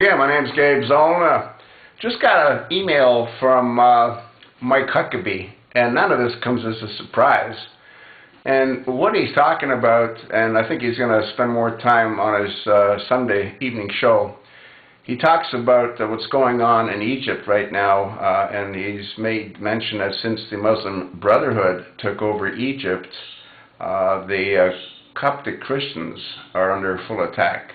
Yeah, my name's Gabe Zollner. Just got an email from Mike Huckabee, and none of this comes as a surprise. And what he's talking about, and I think he's going to spend more time on his Sunday evening show, he talks about what's going on in Egypt right now, and he's made mention that since the Muslim Brotherhood took over Egypt, the Coptic Christians are under full attack.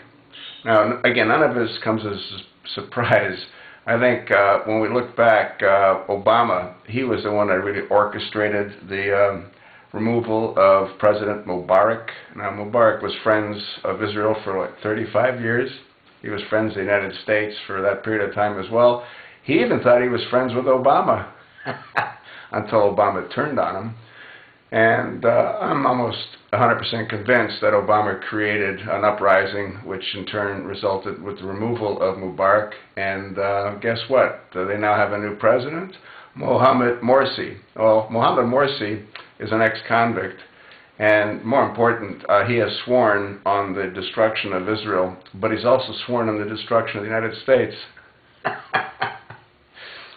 Now, again, none of this comes as a surprise. I think when we look back, Obama, he was the one that really orchestrated the removal of President Mubarak. Now, Mubarak was friends of Israel for like 35 years. He was friends of the United States for that period of time as well. He even thought he was friends with Obama until Obama turned on him. And I'm almost 100% convinced that Obama created an uprising, which in turn resulted with the removal of Mubarak. And guess what? They now have a new president, Mohamed Morsi. Well, Mohamed Morsi is an ex-convict. And more important, he has sworn on the destruction of Israel, but he's also sworn on the destruction of the United States.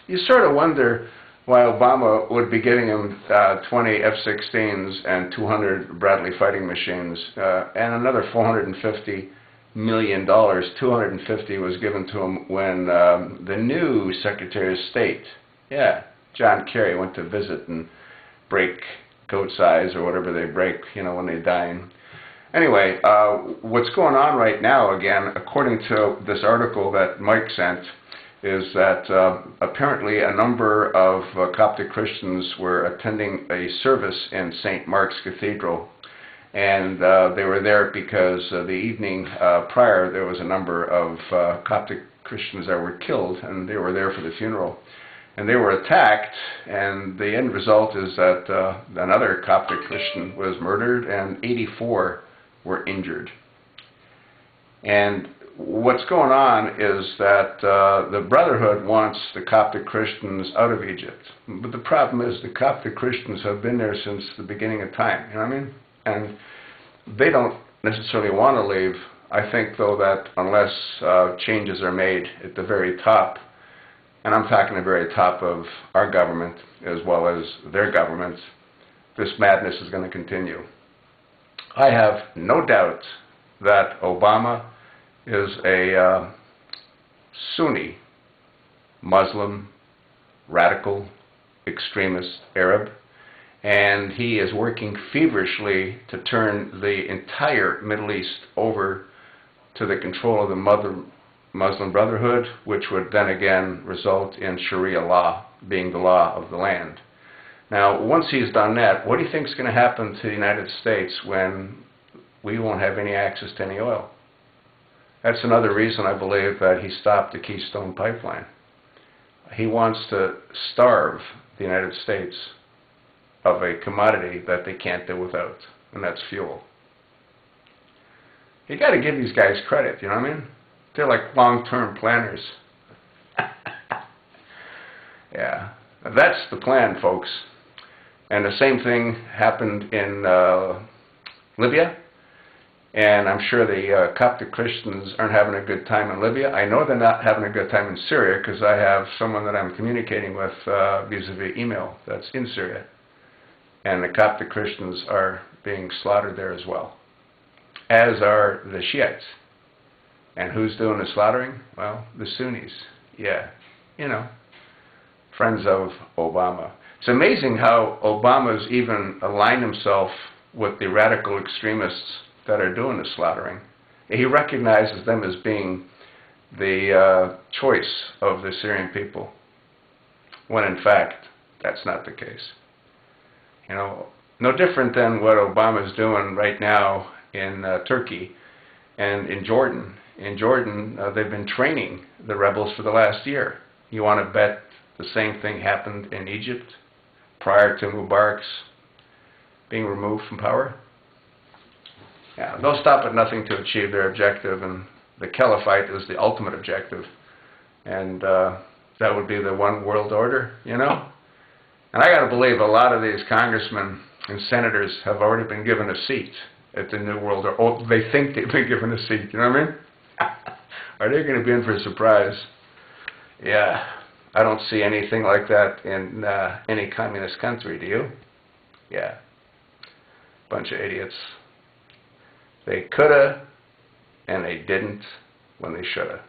You sort of wonder why Obama would be giving him 20 F-16s and 200 Bradley fighting machines and another $450 million. 250 was given to him when the new Secretary of State, John Kerry, went to visit and break goat's eyes or whatever they break, when they die. Anyway, what's going on right now, again, according to this article that Mike sent, is that apparently a number of Coptic Christians were attending a service in St. Mark's Cathedral, and they were there because the evening prior there was a number of Coptic Christians that were killed, and they were there for the funeral. And they were attacked, and the end result is that another Coptic Christian was murdered and 84 were injured. And what's going on is that the Brotherhood wants the Coptic Christians out of Egypt. But the problem is the Coptic Christians have been there since the beginning of time, you know what I mean? And they don't necessarily want to leave. I think, though, that unless changes are made at the very top, and I'm talking the very top of our government as well as their governments, this madness is going to continue. I have no doubt that Obama is a Sunni Muslim radical extremist Arab, and he is working feverishly to turn the entire Middle East over to the control of the Muslim Brotherhood, which would then again result in Sharia law being the law of the land. Now, once he's done that, what do you think is going to happen to the United States when we won't have any access to any oil? That's another reason I believe that he stopped the Keystone Pipeline. He wants to starve the United States of a commodity that they can't do without, and that's fuel. You got to give these guys credit, you know what I mean? They're like long-term planners. Yeah, that's the plan, folks. And the same thing happened in Libya. And I'm sure the Coptic Christians aren't having a good time in Libya. I know they're not having a good time in Syria because I have someone that I'm communicating with vis-a-vis email that's in Syria. And the Coptic Christians are being slaughtered there as well, as are the Shiites. And who's doing the slaughtering? Well, the Sunnis. Yeah, friends of Obama. It's amazing how Obama's even aligned himself with the radical extremists that are doing the slaughtering. He recognizes them as being the choice of the Syrian people, when in fact that's not the case. No different than what Obama's doing right now in Turkey and in Jordan. In Jordan, they've been training the rebels for the last year. You want to bet the same thing happened in Egypt prior to Mubarak's being removed from power? Yeah, they'll stop at nothing to achieve their objective, and the caliphate is the ultimate objective. And that would be the one world order, And I got to believe a lot of these congressmen and senators have already been given a seat at the New World Order. Oh, they think they've been given a seat, you know what I mean? Are they going to be in for a surprise? Yeah, I don't see anything like that in any communist country, do you? Yeah, bunch of idiots. They coulda, and they didn't when they shoulda.